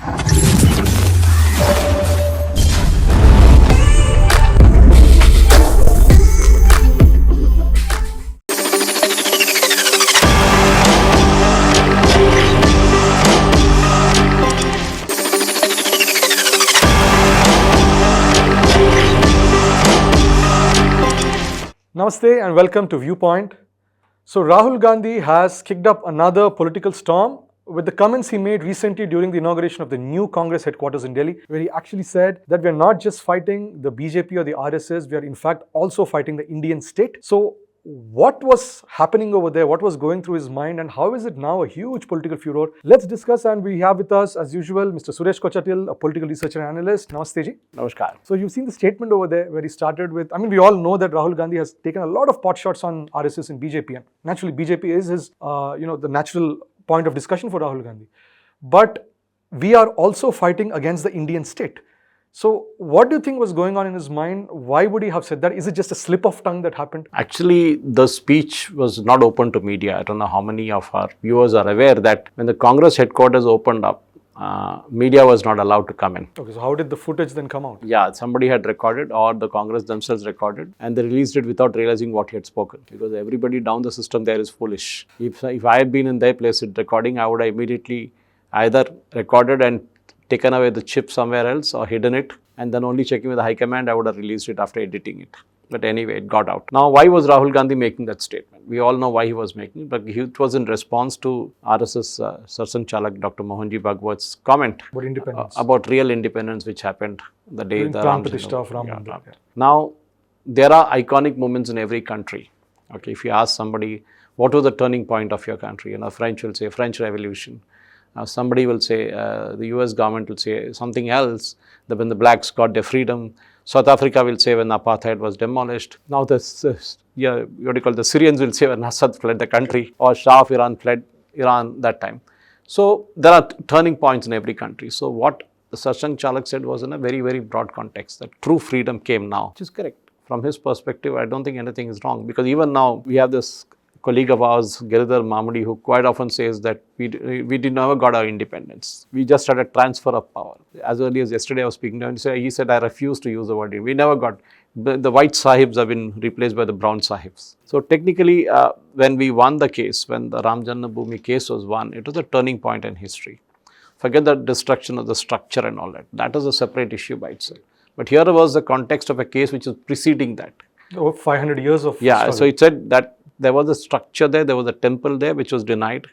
Namaste and welcome to Viewpoint. So Rahul Gandhi has kicked up another political storm with the comments he made recently during the inauguration of the new Congress headquarters in Delhi, where he actually said that we are not just fighting the BJP or the RSS, we are in fact also fighting the Indian state. So what was happening over there? What was going through his mind, and how is it now a huge political furor? Let's discuss, and we have with us, as usual, Mr. Suresh Kochattil, a political researcher and analyst. Namaste ji. Namaskar. So you've seen the statement over there where he started with, we all know that Rahul Gandhi has taken a lot of pot shots on RSS and BJP, and naturally BJP is his, the natural point of discussion for Rahul Gandhi. But we are also fighting against the Indian state. So what do you think was going on in his mind? Why would he have said that? Is it just a slip of tongue that happened? Actually, the speech was not open to media. I don't know how many of our viewers are aware that when the Congress headquarters opened up, media was not allowed to come in. Okay, so how did the footage then come out? Yeah, somebody had recorded, or the Congress themselves recorded, and they released it without realizing what he had spoken, because everybody down the system there is foolish. If I had been in their place with recording, I would have immediately either recorded and taken away the chip somewhere else or hidden it, and then only checking with the high command, I would have released it after editing it. But anyway, it got out. Now, why was Rahul Gandhi making that statement? We all know why he was making it, but it was in response to RSS Sarsang Chalak Dr. Mohanji Bhagwat's comment about independence, about real independence, which happened the day the Ram Mandir. Now, there are iconic moments in every country. Okay, if you ask somebody, what was the turning point of your country? French will say French Revolution. Somebody will say, the US government will say something else, that when the blacks got their freedom. South Africa will say when apartheid was demolished. Now the Syrians will say when Assad fled the country, or Shah of Iran fled Iran that time. So there are turning points in every country. So what Sarsang Chalak said was in a very, very broad context, that true freedom came now, which is correct. From his perspective, I don't think anything is wrong, because even now we have this colleague of ours, Giridhar Mamudi, who quite often says that we never got our independence. We just had a transfer of power. As early as yesterday, I was speaking to him, he said, I refuse to use the word. We never got, the white sahibs have been replaced by the brown sahibs. So technically, when we won the case, when the Ram Janmabhoomi case was won, it was a turning point in history. Forget the destruction of the structure and all that. That is a separate issue by itself. But here was the context of a case which was preceding that. Over 500 years of struggle. struggle. So it said that there was a structure there was a temple there which was denied,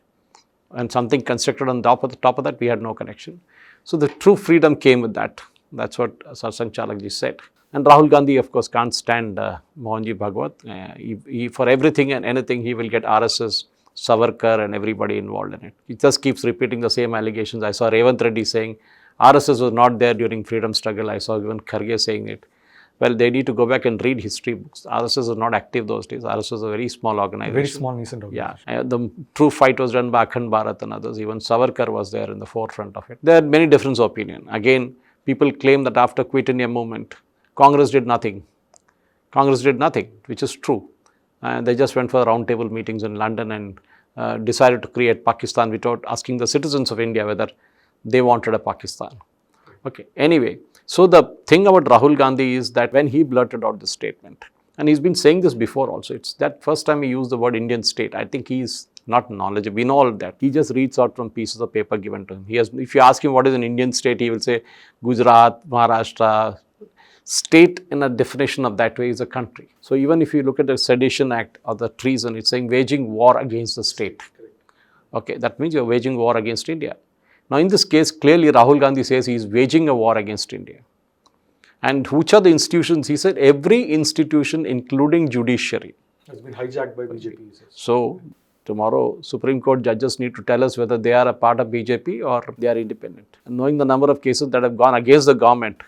and something constructed on top of that, we had no connection. So the true freedom came with that. That's what Sarsang Chalakji said. And Rahul Gandhi, of course, can't stand Mohanji Bhagwat. He, for everything and anything, he will get RSS, Savarkar and everybody involved in it. He just keeps repeating the same allegations. I saw Revant Reddy saying RSS was not there during freedom struggle. I saw even Kharge saying it. Well, they need to go back and read history books. RSS was not active those days. RSS was a very small organization. Very small, nascent organization. Yeah. The true fight was done by Akhand Bharat and others. Even Savarkar was there in the forefront of it. There are many different opinions. Again, people claim that after Quit India movement, Congress did nothing. Congress did nothing, which is true. They just went for roundtable meetings in London and decided to create Pakistan without asking the citizens of India whether they wanted a Pakistan. Okay. Anyway, so the thing about Rahul Gandhi is that when he blurted out this statement, and he's been saying this before also, it's that first time he used the word Indian state. I think he's not knowledgeable. We know all of that. He just reads out from pieces of paper given to him. If you ask him what is an Indian state, he will say Gujarat, Maharashtra. State in a definition of that way is a country. So even if you look at the Sedition Act or the treason, it's saying waging war against the state. Okay, that means you're waging war against India. Now, in this case, clearly Rahul Gandhi says he is waging a war against India. And which are the institutions? He said every institution, including judiciary, has been hijacked by BJP. So, tomorrow, Supreme Court judges need to tell us whether they are a part of BJP or they are independent. And knowing the number of cases that have gone against the government,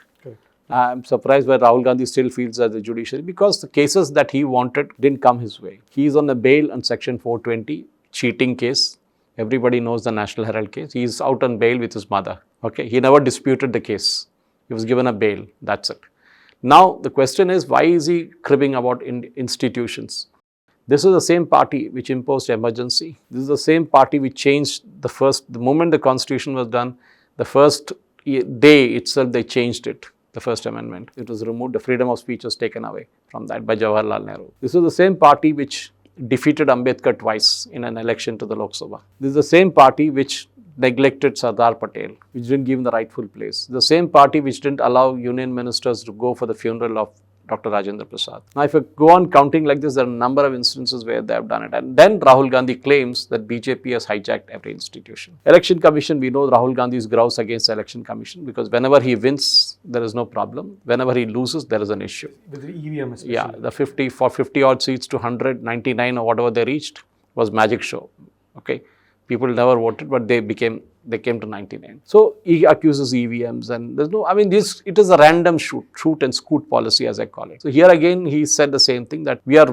I'm surprised why Rahul Gandhi still feels as the judiciary, because the cases that he wanted didn't come his way. He is on a bail on Section 420, cheating case. Everybody knows the National Herald case. He is out on bail with his mother. Okay, he never disputed the case. He was given a bail. That's it. Now, the question is, why is he cribbing about institutions? This is the same party which imposed emergency. This is the same party which changed the moment the constitution was done, The first day itself they changed it, the First Amendment. It was removed, the freedom of speech was taken away from that by Jawaharlal Nehru. This is the same party which defeated Ambedkar twice in an election to the Lok Sabha. This is the same party which neglected Sardar Patel, which didn't give him the rightful place. The same party which didn't allow union ministers to go for the funeral of Dr. Rajendra Prasad. Now, if you go on counting like this, there are a number of instances where they have done it. And then Rahul Gandhi claims that BJP has hijacked every institution. Election Commission, we know Rahul Gandhi's grouse against the Election Commission because whenever he wins, there is no problem. Whenever he loses, there is an issue. With the EVM especially. Yeah, the 50 odd seats to 100, 99 or whatever they reached was magic show. Okay. People never voted, but they came to 99. So he accuses EVMs and there's no, it is a random shoot and scoot policy as I call it. So here again, he said the same thing that we are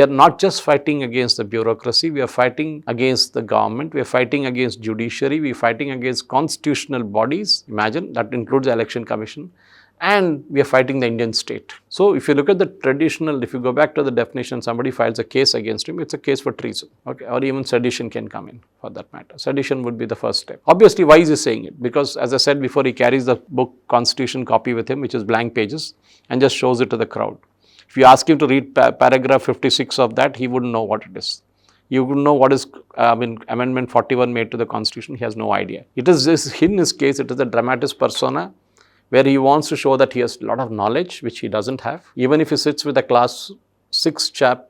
not just fighting against the bureaucracy, we are fighting against the government, we are fighting against judiciary, we are fighting against constitutional bodies. Imagine that includes the Election Commission. And we are fighting the Indian state. So if you look at the traditional, if you go back to the definition, somebody files a case against him, it's a case for treason, okay, or even sedition can come in for that matter. Sedition would be the first step. Obviously, why is he saying it? Because as I said before, he carries the book Constitution copy with him, which is blank pages, and just shows it to the crowd. If you ask him to read paragraph 56 of that, he wouldn't know what it is. You wouldn't know what is Amendment 41 made to the Constitution. He has no idea. It is this, in his case, it is a dramatis persona, where he wants to show that he has a lot of knowledge, which he doesn't have. Even if he sits with a class 6 chap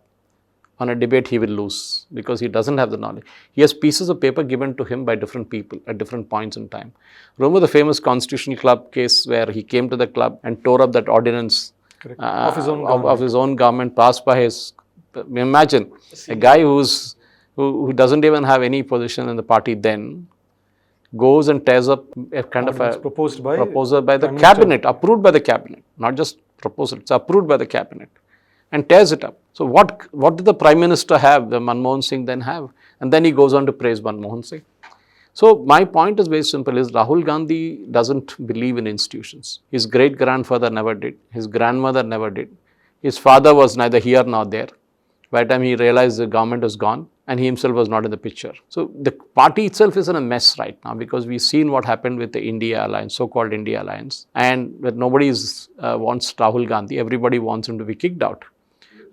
on a debate, he will lose because he doesn't have the knowledge. He has pieces of paper given to him by different people at different points in time. Remember the famous Constitutional Club case where he came to the club and tore up that ordinance of his own government passed by his, imagine a guy who doesn't even have any position in the party then, goes and tears up a kind of a proposal by the cabinet, approved by the cabinet, not just proposal, it's approved by the cabinet, and tears it up. So what did the Prime Minister have, the Manmohan Singh then have? And then he goes on to praise Manmohan Singh. So my point is very simple, is Rahul Gandhi doesn't believe in institutions. His great-grandfather never did, his grandmother never did, his father was neither here nor there. By the time he realized the government was gone, and he himself was not in the picture. So the party itself is in a mess right now because we've seen what happened with the India Alliance, so-called India Alliance, and that nobody wants Rahul Gandhi, everybody wants him to be kicked out.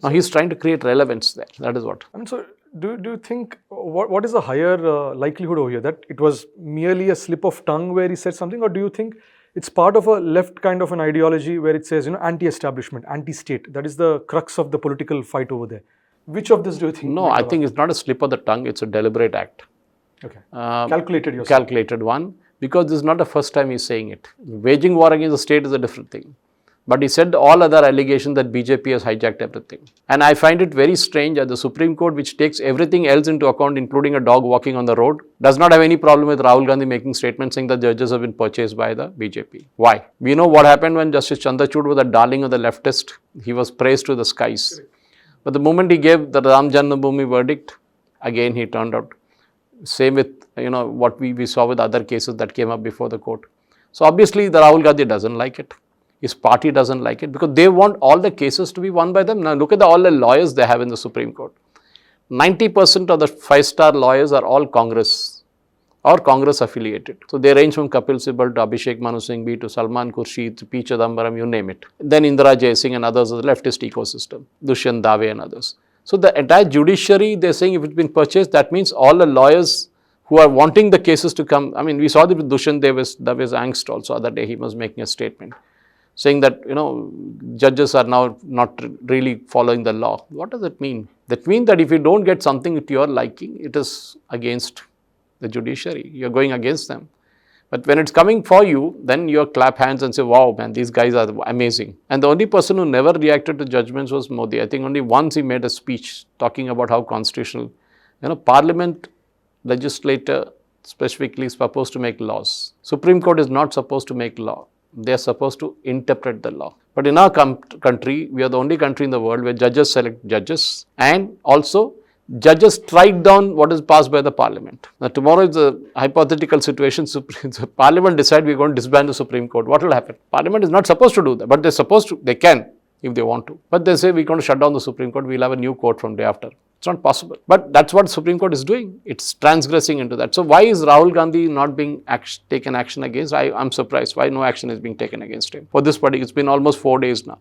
Now he's trying to create relevance there, that is what. So do you think, what is the higher likelihood over here, that it was merely a slip of tongue where he said something, or do you think it's part of a left kind of an ideology where it says, anti-establishment, anti-state, that is the crux of the political fight over there? Which of this do you think? No, I think it's not a slip of the tongue, it's a deliberate act. Okay. Calculated yourself. Calculated one, because this is not the first time he's saying it. Waging war against the state is a different thing. But he said all other allegations that BJP has hijacked everything. And I find it very strange that the Supreme Court, which takes everything else into account, including a dog walking on the road, does not have any problem with Rahul Gandhi making statements saying that judges have been purchased by the BJP. Why? We know what happened when Justice Chandrachud was the darling of the leftist. He was praised to the skies. But the moment he gave the Ram Janmabhoomi verdict, again he turned out. Same with, what we saw with other cases that came up before the court. So obviously the Rahul Gandhi doesn't like it. His party doesn't like it because they want all the cases to be won by them. Now look at all the lawyers they have in the Supreme Court. 90% of the 5-star lawyers are all Congress or Congress affiliated. So they range from Kapil Sibal to Abhishek Manu Singhvi to Salman Khurshid to P. Chidambaram, you name it. Then Indira Jaising and others of the leftist ecosystem, Dushyant Dave and others. So the entire judiciary, they're saying if it's been purchased, that means all the lawyers who are wanting the cases to come. We saw that with Dushyant Dave's angst also. Other day he was making a statement saying that, judges are now not really following the law. What does it mean? That means that if you don't get something to your liking, it is against the judiciary. You're going against them. But when it's coming for you, then you clap hands and say, wow, man, these guys are amazing. And the only person who never reacted to judgments was Modi. I think only once he made a speech talking about how constitutional, Parliament, legislator specifically is supposed to make laws. Supreme Court is not supposed to make law. They are supposed to interpret the law. But in our country, we are the only country in the world where judges select judges and also judges strike down what is passed by the Parliament. Now tomorrow is a hypothetical situation. Parliament decide we're going to disband the Supreme Court. What will happen? Parliament is not supposed to do that, but they're supposed to. They can if they want to. But they say we're going to shut down the Supreme Court. We'll have a new court from day after. It's not possible. But that's what Supreme Court is doing. It's transgressing into that. So why is Rahul Gandhi not being taken action against? I'm surprised. Why no action is being taken against him? For this party, it's been almost 4 days now.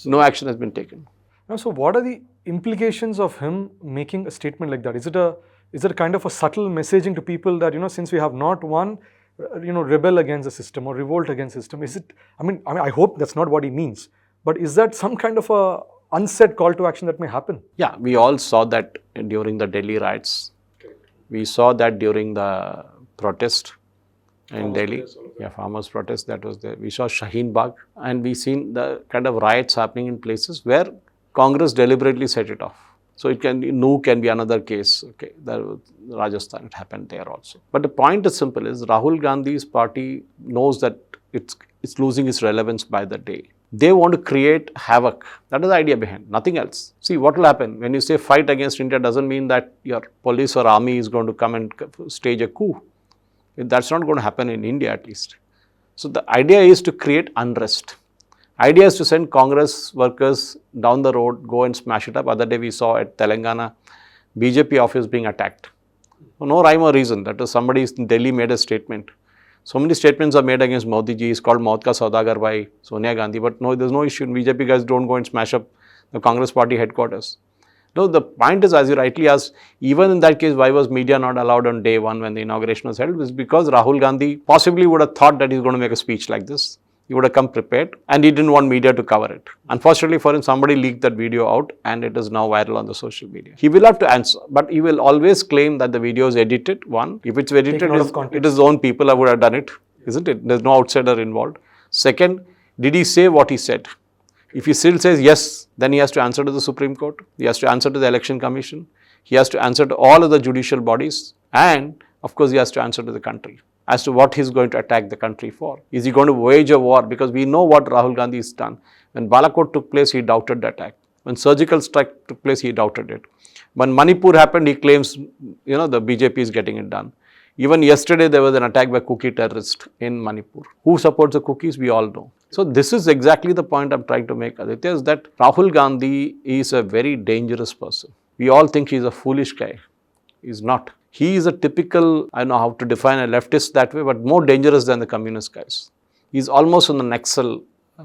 No action has been taken. Now, so what are the implications of him making a statement like that? Is it a kind of a subtle messaging to people that, since we have not won, rebel against the system or revolt against the system? Is it, I hope that's not what he means, but is that some kind of a unsaid call to action that may happen? Yeah, we all saw that during the Delhi riots. We saw that during the protest in Delhi. Yeah, farmers' protest, that was there. We saw Shaheen Bagh, and we seen the kind of riots happening in places where Congress deliberately set it off. So it can be, Nooh can be another case. Okay, Rajasthan, it happened there also. But the point is simple: is Rahul Gandhi's party knows that it's losing its relevance by the day. They want to create havoc. That is the idea behind, nothing else. See, what will happen when you say fight against India doesn't mean that your police or army is going to come and stage a coup. That's not going to happen in India, at least. So the idea is to create unrest. Idea is to send Congress workers down the road, go and smash it up. Other day we saw at Telangana, BJP office being attacked. No rhyme or reason. That was somebody in Delhi made a statement. So many statements are made against Modi ji. It's called Maut ka Saudagar by Sonia Gandhi. But no, there's no issue. BJP guys don't go and smash up the Congress party headquarters. No, the point is, as you rightly asked, even in that case, why was media not allowed on day one when the inauguration was held? It was because Rahul Gandhi possibly would have thought that he's going to make a speech like this. He would have come prepared and he didn't want media to cover it. Unfortunately for him, somebody leaked that video out and it is now viral on the social media. He will have to answer, but he will always claim that the video is edited. One, if it's edited, it is his own people who would have done it, isn't it? There's no outsider involved. Second, did he say what he said? If he still says yes, then he has to answer to the Supreme Court. He has to answer to the Election Commission. He has to answer to all of the judicial bodies. And of course, he has to answer to the country as to what he's going to attack the country for. Is he going to wage a war? Because we know what Rahul Gandhi has done. When Balakot took place, he doubted the attack. When surgical strike took place, he doubted it. When Manipur happened, he claims, the BJP is getting it done. Even yesterday, there was an attack by cookie terrorists in Manipur. Who supports the cookies? We all know. So this is exactly the point I'm trying to make, Aditya, is that Rahul Gandhi is a very dangerous person. We all think he's a foolish guy. He's not. He is a typical, I don't know how to define a leftist that way, but more dangerous than the communist guys. He's almost on the Nexal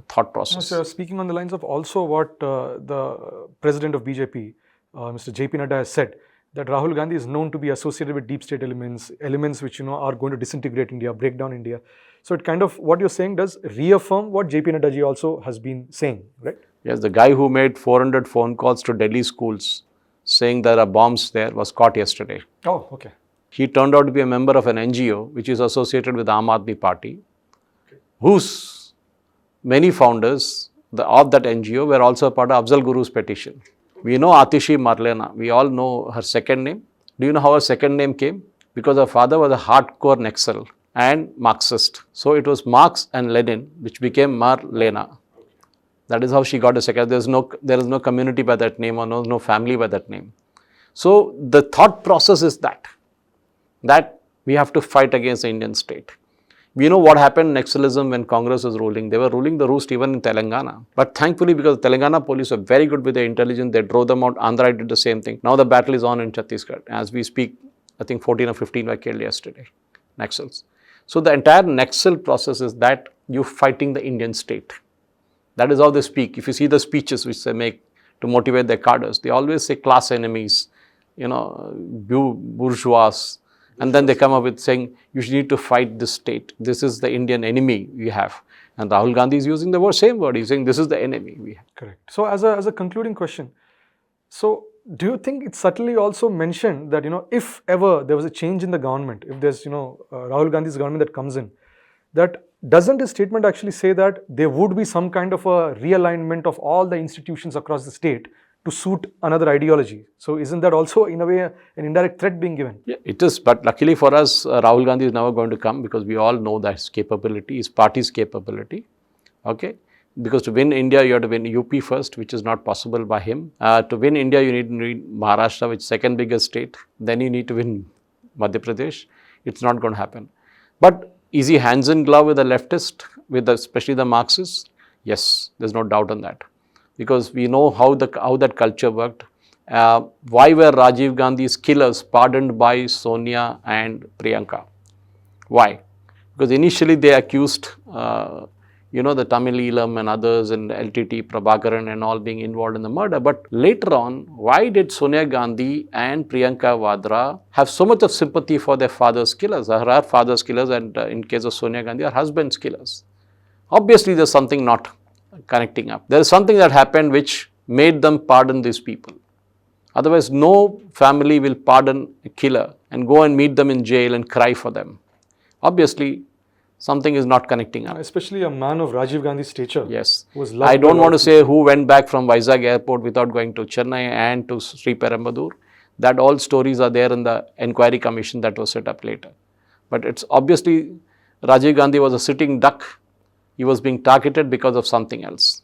thought process. So speaking on the lines of also what the president of BJP, Mr. JP Nadda has said, that Rahul Gandhi is known to be associated with deep state elements which are going to disintegrate India, break down India. So it kind of, what you're saying does reaffirm what JP Nadda ji also has been saying, right? Yes, the guy who made 400 phone calls to Delhi schools saying there are bombs there was caught yesterday. Oh, okay. He turned out to be a member of an NGO which is associated with the Aam Aadmi Party, whose many founders of that NGO were also a part of Afzal Guru's petition. We know Atishi Marlena. We all know her second name. Do you know how her second name came? Because her father was a hardcore Nexal and Marxist. So it was Marx and Lenin which became Marlena. That is how she got a second. There is no community by that name or no family by that name. So the thought process is that we have to fight against the Indian state. We know what happened in Nexalism when Congress was ruling. They were ruling the roost even in Telangana. But thankfully, because Telangana police were very good with their intelligence, they drove them out. Andhra did the same thing. Now the battle is on in Chhattisgarh. As we speak, I think 14 or 15 were killed yesterday, Naxals. So the entire Naxal process is that you're fighting the Indian state. That is how they speak. If you see the speeches which they make to motivate their cadres, they always say class enemies, bourgeois. And then they come up with saying, you need to fight this state. This is the Indian enemy we have. And Rahul Gandhi is using the same word. He's saying, this is the enemy we have. Correct. So as a concluding question, so do you think it's subtly also mentioned that, if ever there was a change in the government, if there's, Rahul Gandhi's government that comes in, that doesn't his statement actually say that there would be some kind of a realignment of all the institutions across the state to suit another ideology? So isn't that also in a way an indirect threat being given? Yeah, it is. But luckily for us, Rahul Gandhi is never going to come because we all know that his capability, his party's capability. Okay. Because to win India, you have to win UP first, which is not possible by him. To win India, you need to win Maharashtra, which is second biggest state. Then you need to win Madhya Pradesh. It's not going to happen. But is he hands in glove with the leftist, especially the Marxists? Yes, there's no doubt on that. Because we know how that culture worked. Why were Rajiv Gandhi's killers pardoned by Sonia and Priyanka? Why? Because initially they accused, the Tamil Elam and others and LTT, Prabhakaran and all being involved in the murder. But later on, why did Sonia Gandhi and Priyanka Vadra have so much of sympathy for their father's killers, her father's killers, and in case of Sonia Gandhi, her husband's killers? Obviously, there's something not connecting up. There is something that happened which made them pardon these people. Otherwise, no family will pardon a killer and go and meet them in jail and cry for them. Obviously, something is not connecting up. Especially a man of Rajiv Gandhi's stature. Yes. Who was loved I don't by want to all say who went back from Vizag airport without going to Chennai and to Sri Perambur. That all stories are there in the inquiry commission that was set up later. But it's obviously Rajiv Gandhi was a sitting duck. He was being targeted because of something else.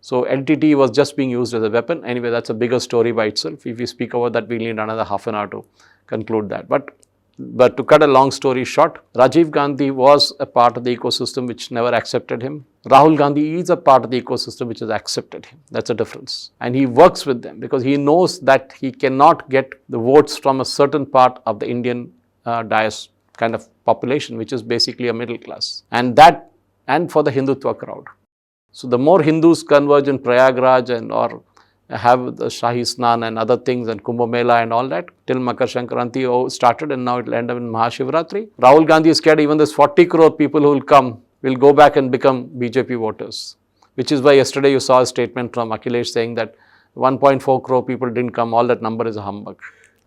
So LTT was just being used as a weapon. Anyway, that's a bigger story by itself. If we speak about that, we'll need another half an hour to conclude that. But to cut a long story short, Rajiv Gandhi was a part of the ecosystem which never accepted him. Rahul Gandhi is a part of the ecosystem which has accepted him. That's a difference. And he works with them because he knows that he cannot get the votes from a certain part of the Indian diaspora kind of population, which is basically a middle class. And for the Hindutva crowd. So the more Hindus converge in Prayagraj or have the Shahi Snan and other things and Kumbh Mela and all that till Makar Sankranti started, and now it will end up in Mahashivratri. Rahul Gandhi is scared even this 40 crore people who will come will go back and become BJP voters, which is why yesterday you saw a statement from Akhilesh saying that 1.4 crore people didn't come, all that number is a humbug.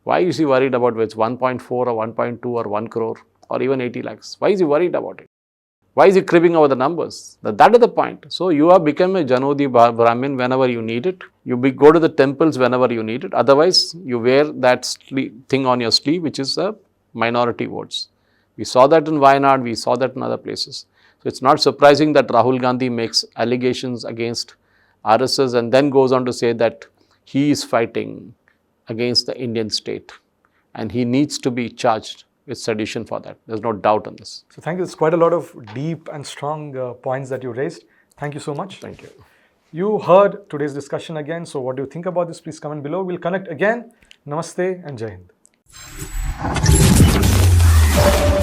Why is he worried about whether it's 1.4 or 1.2 or 1 crore or even 80 lakhs? Why is he worried about it? Why is he cribbing over the numbers? That is the point. So you have become a Janodi Brahmin whenever you need it. You go to the temples whenever you need it. Otherwise, you wear that thing on your sleeve, which is a minority votes. We saw that in Wayanad. We saw that in other places. So it's not surprising that Rahul Gandhi makes allegations against RSS and then goes on to say that he is fighting against the Indian state and he needs to be charged with sedition for that. There's no doubt on this. So thank you. It's quite a lot of deep and strong points that you raised. Thank you so much. Thank you. You heard today's discussion again. So what do you think about this? Please comment below. We'll connect again. Namaste and Jai Hind.